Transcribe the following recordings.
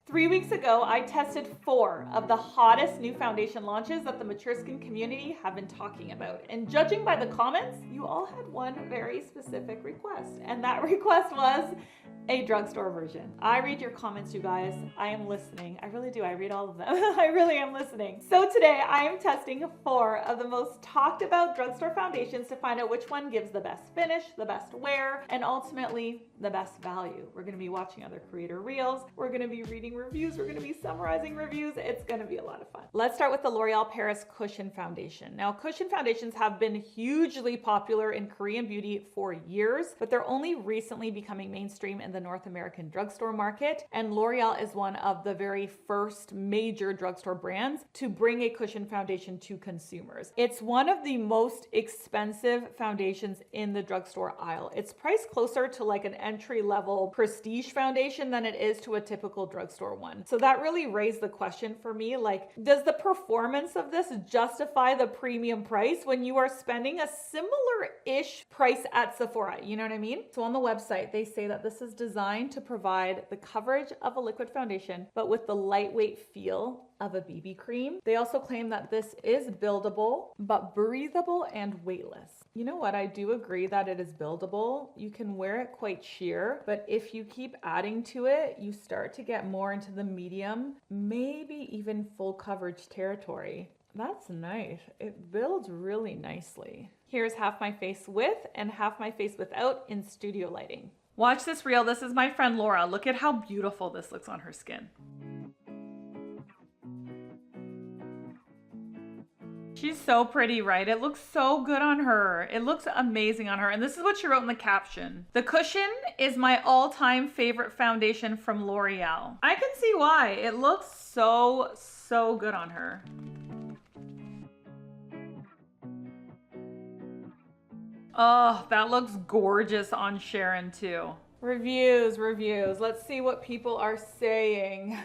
3 weeks ago, I tested 4 of the hottest new foundation launches that the mature skin community have been talking about. And judging by the comments, you all had one very specific request. And that request was a drugstore version. I read your comments, you guys. I am listening. I really do. I read all of them. I really am listening. So today I am testing 4 of the most talked about drugstore foundations to find out which one gives the best finish, the best wear, and ultimately the best value. We're going to be watching other creator reels. We're going to be reading reviews. We're going to be summarizing reviews. It's going to be a lot of fun. Let's start with the L'Oreal Paris Cushion Foundation. Now, cushion foundations have been hugely popular in Korean beauty for years, but they're only recently becoming mainstream in the North American drugstore market. And L'Oreal is one of the very first major drugstore brands to bring a cushion foundation to consumers. It's one of the most expensive foundations in the drugstore aisle. It's priced closer to like an entry-level prestige foundation than it is to a typical drugstore one. So that really raised the question for me, like, does the performance of this justify the premium price when you are spending a similar-ish price at Sephora? You know what I mean? So on the website, they say that this is designed to provide the coverage of a liquid foundation, but with the lightweight feel of a BB cream. They also claim that this is buildable, but breathable and weightless. You know what? I do agree that it is buildable. You can wear it quite sheer, but if you keep adding to it, you start to get more into the medium, maybe even full coverage territory. That's nice. It builds really nicely. Here's half my face with and half my face without in studio lighting. Watch this reel. This is my friend Laura. Look at how beautiful this looks on her skin. She's so pretty, right? It looks so good on her. It looks amazing on her. And this is what she wrote in the caption. The cushion is my all-time favorite foundation from L'Oreal. I can see why. It looks so good on her. Oh, that looks gorgeous on Sharon too. Reviews. Let's see what people are saying.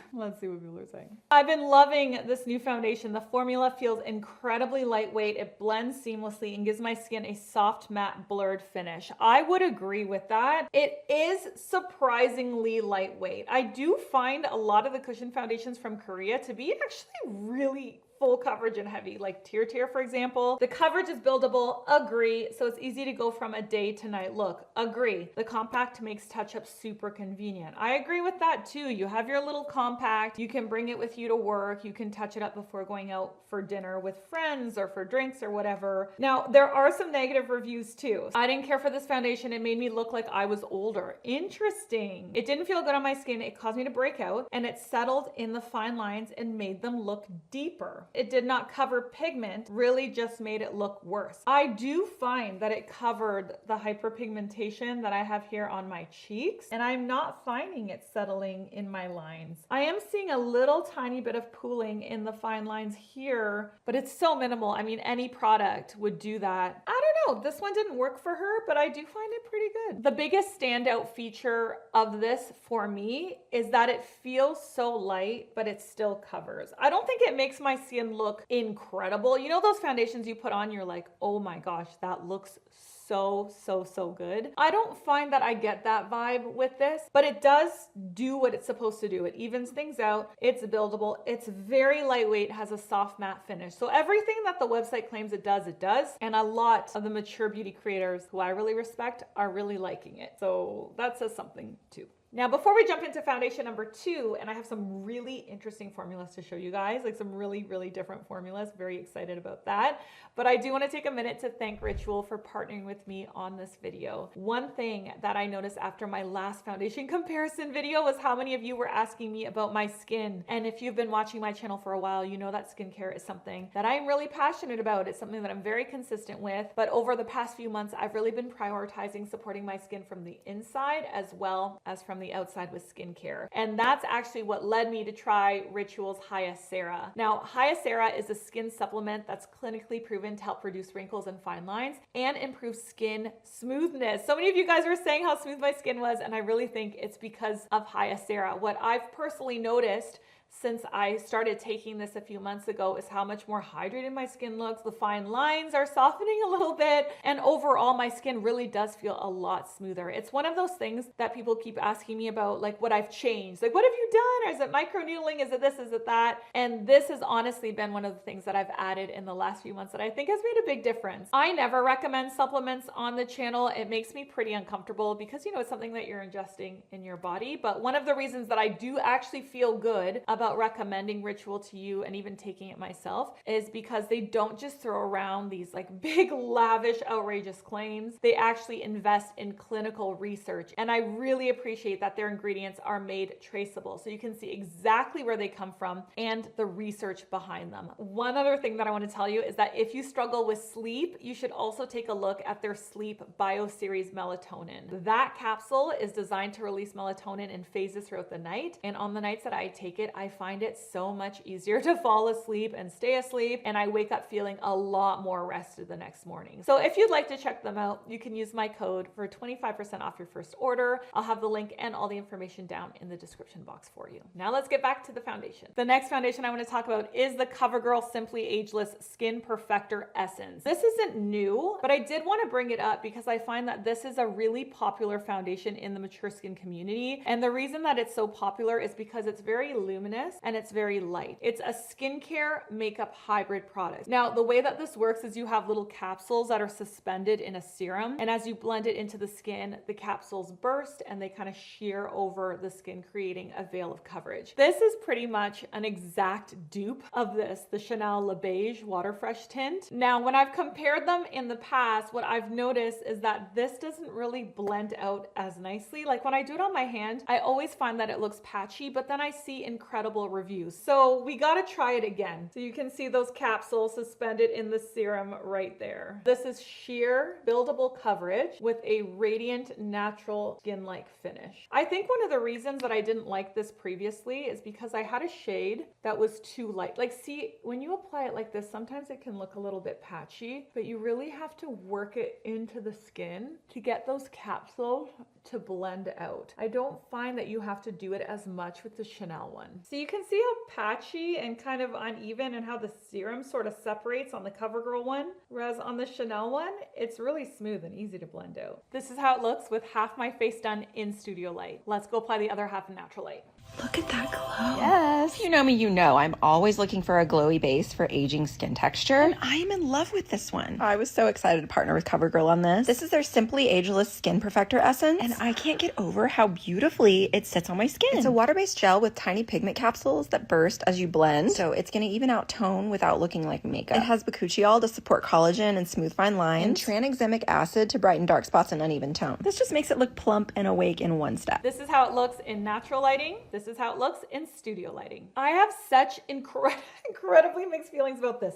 I've been loving this new foundation. The formula feels incredibly lightweight. It blends seamlessly and gives my skin a soft, matte, blurred finish. I would agree with that. It is surprisingly lightweight. I do find a lot of the cushion foundations from Korea to be actually really full coverage and heavy, like Tear, for example. The coverage is buildable, agree. So it's easy to go from a day to night look, agree. The compact makes touch-up super convenient. I agree with that too. You have your little compact, you can bring it with you to work, you can touch it up before going out for dinner with friends or for drinks or whatever. Now, there are some negative reviews too. I didn't care for this foundation. It made me look like I was older. Interesting. It didn't feel good on my skin. It caused me to break out, and it settled in the fine lines and made them look deeper. It did not cover pigment, really just made it look worse. I do find that it covered the hyperpigmentation that I have here on my cheeks, and I'm not finding it settling in my lines. I am seeing a little tiny bit of pooling in the fine lines here, but it's so minimal. I mean, any product would do that. I don't know, this one didn't work for her, but I do find it pretty good. The biggest standout feature of this for me is that it feels so light, but it still covers. I don't think it makes my skin look incredible. You know those foundations you put on, you're like, oh my gosh, that looks so good. I don't find that I get that vibe with this, but it does do what it's supposed to do. It evens things out. It's buildable. It's very lightweight, has a soft matte finish. So everything that the website claims it does, it does. And a lot of the mature beauty creators who I really respect are really liking it. So that says something too. Now, before we jump into foundation number 2, and I have some really interesting formulas to show you guys, like some really different formulas. Very excited about that. But I do want to take a minute to thank Ritual for partnering with me on this video. One thing that I noticed after my last foundation comparison video was how many of you were asking me about my skin. And if you've been watching my channel for a while, you know that skincare is something that I'm really passionate about. It's something that I'm very consistent with. But over the past few months, I've really been prioritizing supporting my skin from the inside as well as from the outside with skincare. And that's actually what led me to try Ritual's Hyacera. Now, Hyacera is a skin supplement that's clinically proven to help reduce wrinkles and fine lines and improve skin smoothness. So many of you guys were saying how smooth my skin was, and I really think it's because of Hyacera. What I've personally noticed since I started taking this a few months ago is how much more hydrated my skin looks. The fine lines are softening a little bit, and overall my skin really does feel a lot smoother. It's one of those things that people keep asking me about, like what I've changed. Like, what have you done? Or is it microneedling? Is it this? Is it that? And this has honestly been one of the things that I've added in the last few months that I think has made a big difference. I never recommend supplements on the channel. It makes me pretty uncomfortable because, you know, it's something that you're ingesting in your body. But one of the reasons that I do actually feel good about recommending Ritual to you and even taking it myself is because they don't just throw around these like big, lavish, outrageous claims. They actually invest in clinical research. And I really appreciate that their ingredients are made traceable. So you can see exactly where they come from and the research behind them. One other thing that I want to tell you is that if you struggle with sleep, you should also take a look at their Sleep Bio Series Melatonin. That capsule is designed to release melatonin in phases throughout the night. And on the nights that I take it, I find it so much easier to fall asleep and stay asleep. And I wake up feeling a lot more rested the next morning. So if you'd like to check them out, you can use my code for 25% off your first order. I'll have the link and all the information down in the description box for you. Now let's get back to the foundation. The next foundation I want to talk about is the Covergirl Simply Ageless Skin Perfector Essence. This isn't new, but I did want to bring it up because I find that this is a really popular foundation in the mature skin community. And the reason that it's so popular is because it's very luminous and it's very light. It's a skincare makeup hybrid product. Now, the way that this works is you have little capsules that are suspended in a serum. And as you blend it into the skin, the capsules burst and they kind of shear over the skin, creating a veil of coverage. This is pretty much an exact dupe of this, the Chanel Le Beige Water Fresh tint. Now, when I've compared them in the past, what I've noticed is that this doesn't really blend out as nicely. Like when I do it on my hand, I always find that it looks patchy, but then I see incredible reviews. So we got to try it again. So you can see those capsules suspended in the serum right there. This is sheer buildable coverage with a radiant, natural skin-like finish. I think one of the reasons that I didn't like this previously is because I had a shade that was too light. Like, see, when you apply it like this, sometimes it can look a little bit patchy, but you really have to work it into the skin to get those capsules to blend out. I don't find that you have to do it as much with the Chanel one. So you can see how patchy and kind of uneven and how the serum sort of separates on the Covergirl one, whereas on the Chanel one, it's really smooth and easy to blend out. This is how it looks with half my face done in studio light. Let's go apply the other half in natural light. Look at that glow. Yes. If you know me, you know I'm always looking for a glowy base for aging skin texture. And I am in love with this one. I was so excited to partner with Covergirl on this. This is their Simply Ageless Skin Perfector Essence. And I can't get over how beautifully it sits on my skin. It's a water-based gel with tiny pigment capsules that burst as you blend. So it's going to even out tone without looking like makeup. It has bakuchiol to support collagen and smooth fine lines. And tranexamic acid to brighten dark spots and uneven tone. This just makes it look plump and awake in one step. This is how it looks in natural lighting. This is how it looks in studio lighting. I have such incredibly mixed feelings about this.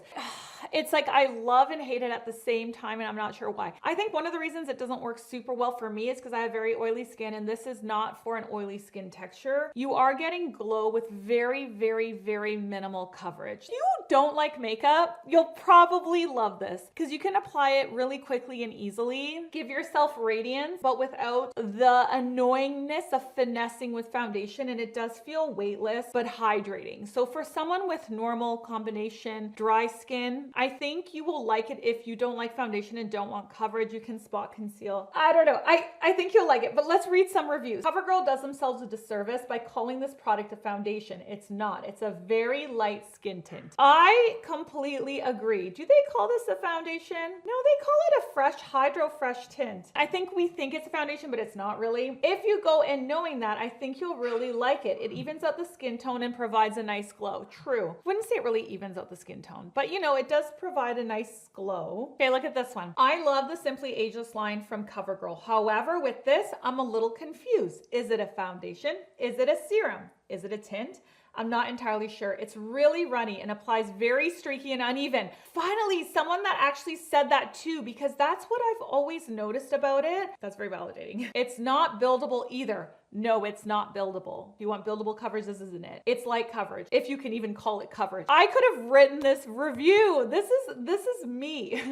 It's like I love and hate it at the same time, and I'm not sure why. I think one of the reasons it doesn't work super well for me is because I have very oily skin, and this is not for an oily skin texture. You are getting glow with very, very, very minimal coverage. If you don't like makeup, you'll probably love this because you can apply it really quickly and easily. Give yourself radiance, but without the annoyingness of finessing with foundation, and it does feel weightless but hydrating. So for someone with normal combination dry skin, I think you will like it. If you don't like foundation and don't want coverage, you can spot conceal. I don't know. I think you'll like it, but let's read some reviews. CoverGirl does themselves a disservice by calling this product a foundation. It's not. It's a very light skin tint. I completely agree. Do they call this a foundation? No, they call it a fresh Hydro Fresh tint. I think we think it's a foundation, but it's not really. If you go in knowing that, I think you'll really like it. It evens out the skin tone and provides a nice glow. True. Wouldn't say it really evens out the skin tone, but you know, it does provide a nice glow. Okay, look at this one. I love the Simply Ageless line from CoverGirl. However, with this, I'm a little confused. Is it a foundation? Is it a serum? Is it a tint? I'm not entirely sure. It's really runny and applies very streaky and uneven. Finally, someone that actually said that too, because that's what I've always noticed about it. That's very validating. It's not buildable either. No, it's not buildable. If you want buildable coverage, this isn't it. It's light coverage, if you can even call it coverage. I could have written this review. This is me.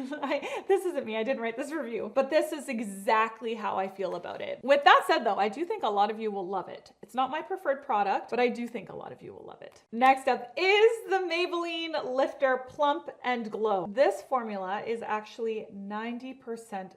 This isn't me. I didn't write this review, but this is exactly how I feel about it. With that said though, I do think a lot of you will love it. It's not my preferred product, but I do think a lot of you will love it. Next up is the Maybelline Lifter Plump and Glow. This formula is actually 90%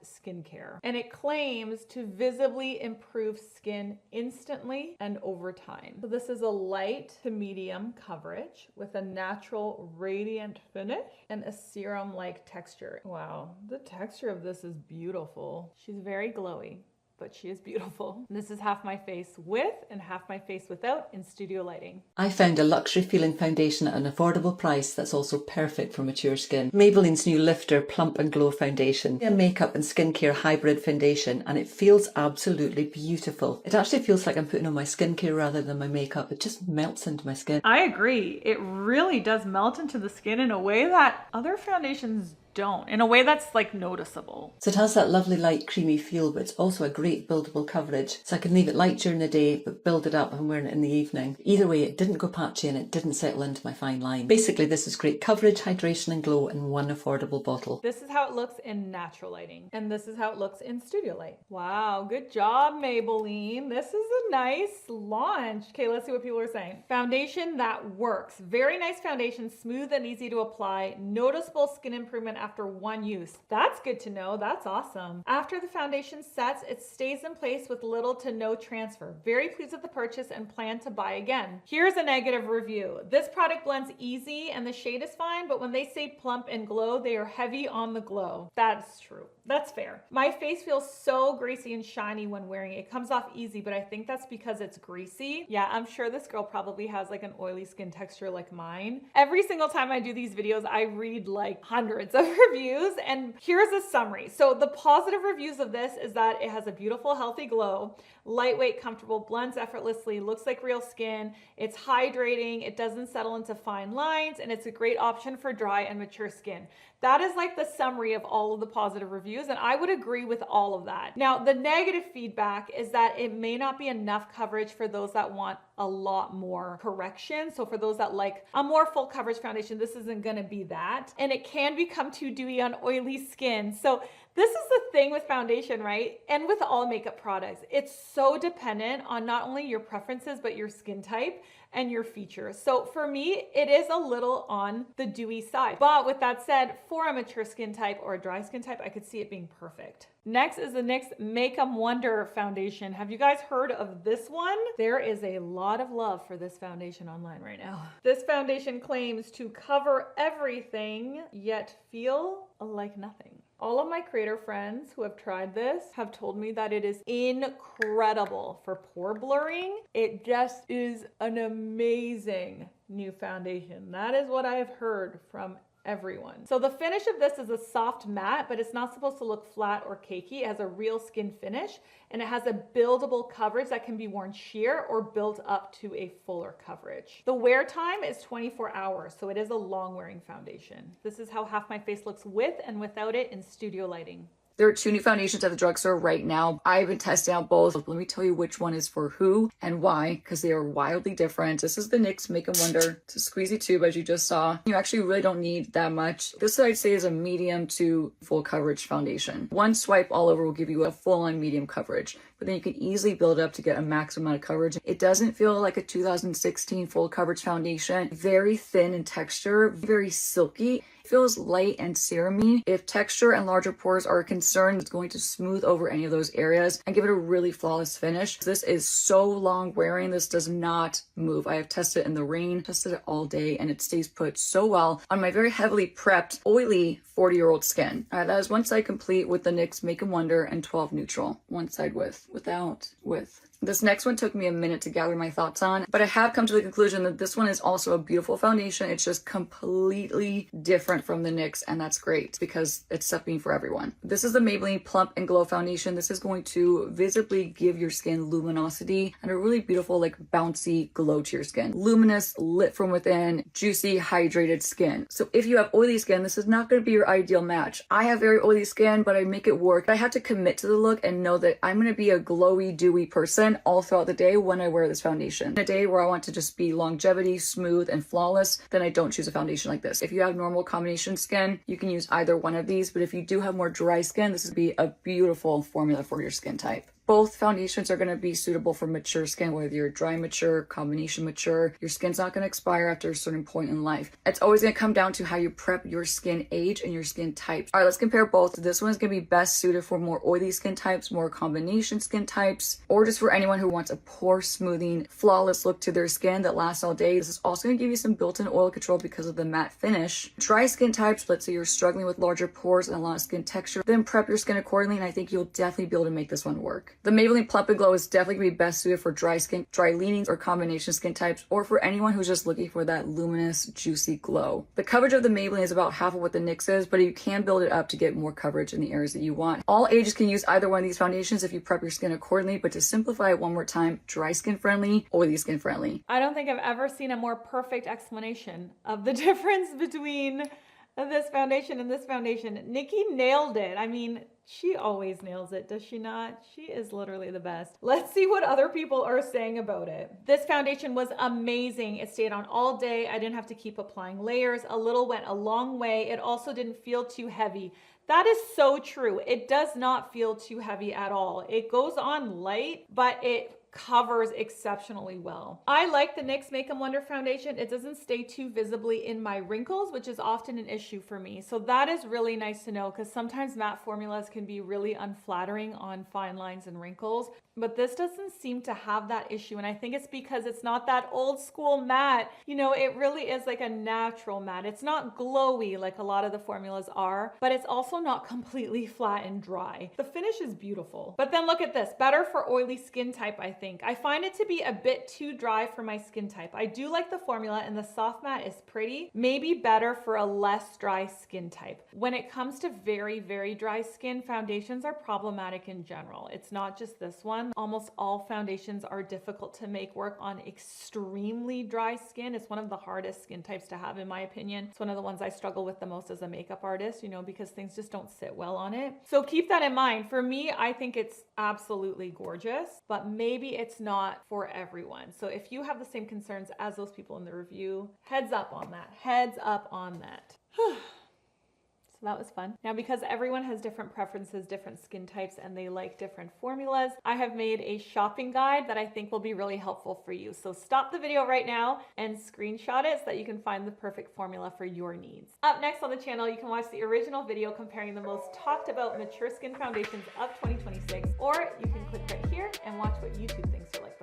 skincare, and it claims to visibly improve skin instantly and over time. So this is a light to medium coverage with a natural radiant finish and a serum-like texture. Wow, the texture of this is beautiful. She's very glowy, but she is beautiful. This is half my face with and half my face without in studio lighting. I found a luxury feeling foundation at an affordable price that's also perfect for mature skin. Maybelline's new Lifter Plump and Glow foundation. A makeup and skincare hybrid foundation, and it feels absolutely beautiful. It actually feels like I'm putting on my skincare rather than my makeup. It just melts into my skin. I agree. It really does melt into the skin in a way that other foundations don't, in a way that's like noticeable. So it has that lovely light creamy feel, but it's also a great buildable coverage. So I can leave it light during the day but build it up when I'm wearing it in the evening. Either way, it didn't go patchy and it didn't settle into my fine line. Basically, this is great coverage, hydration and glow in one affordable bottle. This is how it looks in natural lighting, and this is how it looks in studio light. Wow, good job, Maybelline. This is a nice launch. Okay, let's see what people are saying. Foundation that works. Very nice foundation, smooth and easy to apply. Noticeable skin improvement after one use. That's good to know. That's awesome. After the foundation sets, it stays in place with little to no transfer. Very pleased with the purchase and plan to buy again. Here's a negative review. This product blends easy and the shade is fine, but when they say plump and glow, they are heavy on the glow. That's true. That's fair. My face feels so greasy and shiny when wearing it. It comes off easy, but I think that's because it's greasy. Yeah, I'm sure this girl probably has like an oily skin texture like mine. Every single time I do these videos, I read like hundreds of reviews, and here's a summary. So the positive reviews of this is that it has a beautiful, healthy glow, lightweight, comfortable, blends effortlessly, looks like real skin, it's hydrating, it doesn't settle into fine lines, and it's a great option for dry and mature skin. That is like the summary of all of the positive reviews, and I would agree with all of that. Now, the negative feedback is that it may not be enough coverage for those that want a lot more correction. So for those that like a more full coverage foundation, this isn't gonna be that. And it can become too dewy on oily skin. So this is the thing with foundation, right? And with all makeup products, it's so dependent on not only your preferences, but your skin type and your features. So for me, it is a little on the dewy side. But with that said, for a mature skin type or a dry skin type, I could see it being perfect. Next is the NYX Make 'em Wonder foundation. Have you guys heard of this one? There is a lot of love for this foundation online right now. This foundation claims to cover everything, yet feel like nothing. All of my creator friends who have tried this have told me that it is incredible for pore blurring. It just is an amazing new foundation. That is what I have heard from everyone. So the finish of this is a soft matte, but it's not supposed to look flat or cakey. It has a real skin finish, and it has a buildable coverage that can be worn sheer or built up to a fuller coverage. The wear time is 24 hours, so it is a long wearing foundation. This is how half my face looks with and without it in studio lighting. There are 2 new foundations at the drugstore right now. I've been testing out both. Let me tell you which one is for who and why, because they are wildly different. This is the NYX Make 'em Wonder. It's a squeezy tube, as you just saw. You actually really don't need that much. This, I'd say, is a medium to full coverage foundation. One swipe all over will give you a full-on medium coverage, but then you can easily build up to get a maximum amount of coverage. It doesn't feel like a 2016 full coverage foundation. Very thin in texture, very silky. Feels light and serumy. If texture and larger pores are a concern, it's going to smooth over any of those areas and give it a really flawless finish. This is so long wearing. This does not move. I have tested it in the rain, tested it all day, and it stays put so well on my very heavily prepped, oily 40-year-old skin. That is one side complete with the NYX Make 'em Wonder and 12 neutral. One side without. This next one took me a minute to gather my thoughts on, but I have come to the conclusion that this one is also a beautiful foundation. It's just completely different from the NYX, and that's great because it's something for everyone. This is the Maybelline Plump and Glow foundation. This is going to visibly give your skin luminosity and a really beautiful, like, bouncy glow to your skin. Luminous, lit from within, juicy, hydrated skin. So if you have oily skin, this is not going to be your ideal match. I have very oily skin, but I make it work. I have to commit to the look and know that I'm going to be a glowy, dewy person. skin all throughout the day when I wear this foundation. A day where I want to just be longevity, smooth, and flawless, then I don't choose a foundation like this. If you have normal combination skin, you can use either one of these, but if you do have more dry skin, this would be a beautiful formula for your skin type. Both foundations are going to be suitable for mature skin, whether you're dry mature, combination mature. Your skin's not going to expire after a certain point in life. It's always going to come down to how you prep your skin age and your skin type. All right, let's compare both. This one's going to be best suited for more oily skin types, more combination skin types, or just for anyone who wants a pore smoothing, flawless look to their skin that lasts all day. This is also going to give you some built-in oil control because of the matte finish. Dry skin types, let's say you're struggling with larger pores and a lot of skin texture, then prep your skin accordingly, and I think you'll definitely be able to make this one work. The Maybelline Plump & Glow is definitely going to be best suited for dry skin, dry leanings, or combination skin types, or for anyone who's just looking for that luminous, juicy glow. The coverage of the Maybelline is about half of what the NYX is, but you can build it up to get more coverage in the areas that you want. All ages can use either one of these foundations if you prep your skin accordingly, but to simplify it one more time, dry skin friendly, oily skin friendly. I don't think I've ever seen a more perfect explanation of the difference between this foundation and this foundation. Nikki nailed it. I mean, she always nails it, does she not? She is literally the best. Let's see what other people are saying about it. This foundation was amazing. It stayed on all day. I didn't have to keep applying layers. A little went a long way. It also didn't feel too heavy. That is so true. It does not feel too heavy at all. It goes on light, but it covers exceptionally well. I like the NYX Make 'em Wonder foundation. It doesn't stay too visibly in my wrinkles, which is often an issue for me. So that is really nice to know, because sometimes matte formulas can be really unflattering on fine lines and wrinkles, but this doesn't seem to have that issue. And I think it's because it's not that old school matte. You know, it really is like a natural matte. It's not glowy like a lot of the formulas are, but it's also not completely flat and dry. The finish is beautiful. But then look at this, better for oily skin type, I think. I find it to be a bit too dry for my skin type. I do like the formula and the soft matte is pretty, maybe better for a less dry skin type. When it comes to very, very dry skin, foundations are problematic in general. It's not just this one. Almost all foundations are difficult to make work on extremely dry skin. It's one of the hardest skin types to have, in my opinion. It's one of the ones I struggle with the most as a makeup artist, you know, because things just don't sit well on it. So keep that in mind. For me, I think it's absolutely gorgeous, but maybe it's not for everyone. So if you have the same concerns as those people in the review, heads up on that. Heads up on that. So that was fun. Now, because everyone has different preferences, different skin types, and they like different formulas, I have made a shopping guide that I think will be really helpful for you. So stop the video right now and screenshot it so that you can find the perfect formula for your needs. Up next on the channel, you can watch the original video comparing the most talked about mature skin foundations of 2026, or you can click right here and watch what YouTube thinks are like.